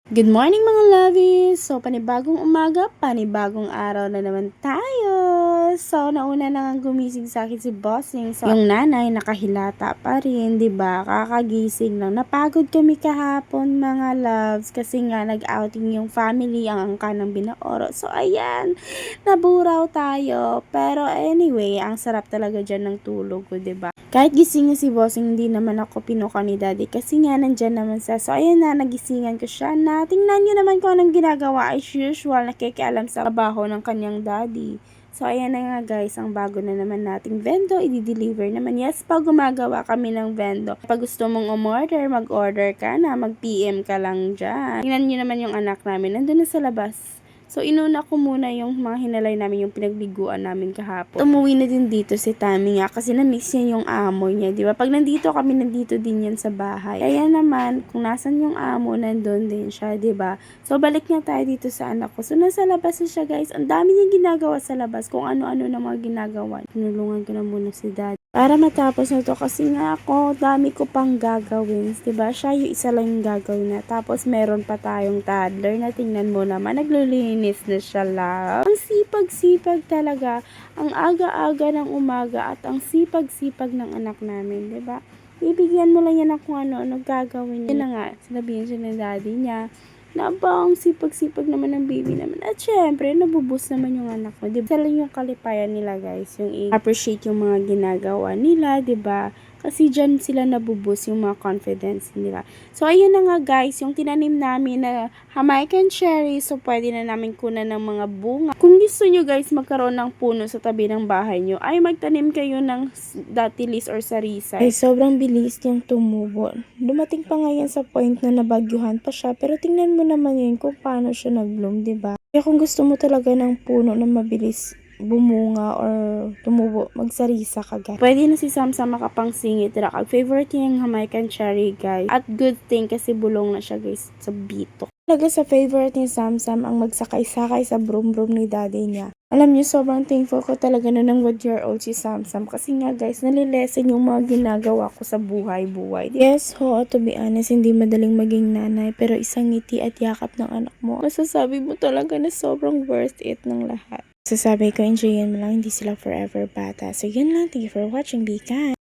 Good morning mga lovies! So, panibagong umaga, panibagong araw na naman tayo. So, nauna na nga gumising sa akin si Bossing. So, yung nanay nakahilata pa rin, 'di ba? Kakagising lang. Napagod kami kahapon mga loves kasi nga nag-outing yung family, ang angka ng Binaoro. So, ayan, naburaw tayo. Pero anyway, ang sarap talaga dyan ng tulog ko, 'di ba? Kahit gising si Bossing, hindi naman ako pinuka ni Daddy kasi nga nandyan naman siya. So, ayan na, nagisingan ko siya na tingnan niyo naman kung anong ginagawa as usual, nakikialam sa trabaho ng kanyang daddy. So, ayan na nga guys, ang bago na naman nating vendo, i-deliver naman. Yes, pag gumagawa kami ng vendo, pag gusto mong umorder, mag-order ka na, mag-PM ka lang dyan. Tingnan niyo naman yung anak namin, nandun na sa labas. So, inuna ko muna yung mga hinalay namin, yung pinagliguan namin kahapon. Umuwi na din dito si Tammy nga kasi na-miss niya yung amo niya, di ba? Pag nandito kami, nandito din yan sa bahay. Kaya naman, kung nasan yung amo, nandun din siya, di ba? So, balik nga tayo dito sa anak ko. So, nasa labas na siya, guys. Ang dami niyang ginagawa sa labas, kung ano-ano na mga ginagawa. Tinulungan ko na muna si Dad para matapos na to kasi nga ako, dami ko pang gagawin, 'di ba? Siya yung isa lang yung gagawin na. Tapos meron pa tayong toddler na tingnan mo naman, naglilinis na siya lang. Ang sipag-sipag talaga, ang aga-aga ng umaga at ang sipag-sipag ng anak namin, 'di ba? Bibigyan mo lang yan ng kung ano-ano gagawin niya. Yun na nga, sinabihin siya ng daddy niya na ang sipag-sipag naman ng baby naman. At syempre, nabubus naman yung anak mo. Diba? Isa lang yung kalipayan nila guys, yung i-appreciate yung mga ginagawa nila, diba? Kasi dyan sila nabubus yung mga confidence nila. So, ayun na nga guys, yung tinanim namin na Jamaican cherry. So, pwede na namin kunan ng mga bunga. Kung gusto nyo guys magkaroon ng puno sa tabi ng bahay nyo, ay magtanim kayo ng datilis or sarisay. Ay, sobrang bilis niyang tumubo. Dumating pa nga yan sa point na nabagyuhan pa siya. Pero tingnan mo naman yun kung paano siya nag-bloom, diba? Kaya kung gusto mo talaga ng puno na mabilis bumunga or tumubo, magsarisa ka guys. Pwede na si Samsam makapangsingit. Favorite niya yung Jamaican cherry guys. At good thing kasi bulong na siya guys sa bito. Talaga sa favorite ni Samsam ang magsakay-sakay sa broom-broom ni daddy niya. Alam niyo, sobrang thankful ko talaga na ng 1-year-old si Samsam kasi nga guys, nalilesen yung mga ginagawa ko sa buhay-buhay. Yes ho, to be honest, hindi madaling maging nanay pero isang ngiti at yakap ng anak mo, masasabi mo talaga na sobrang worth it ng lahat. Sasabi ko, enjoyin mo lang, hindi sila forever bata. So yun lang, thank you for watching, be kind!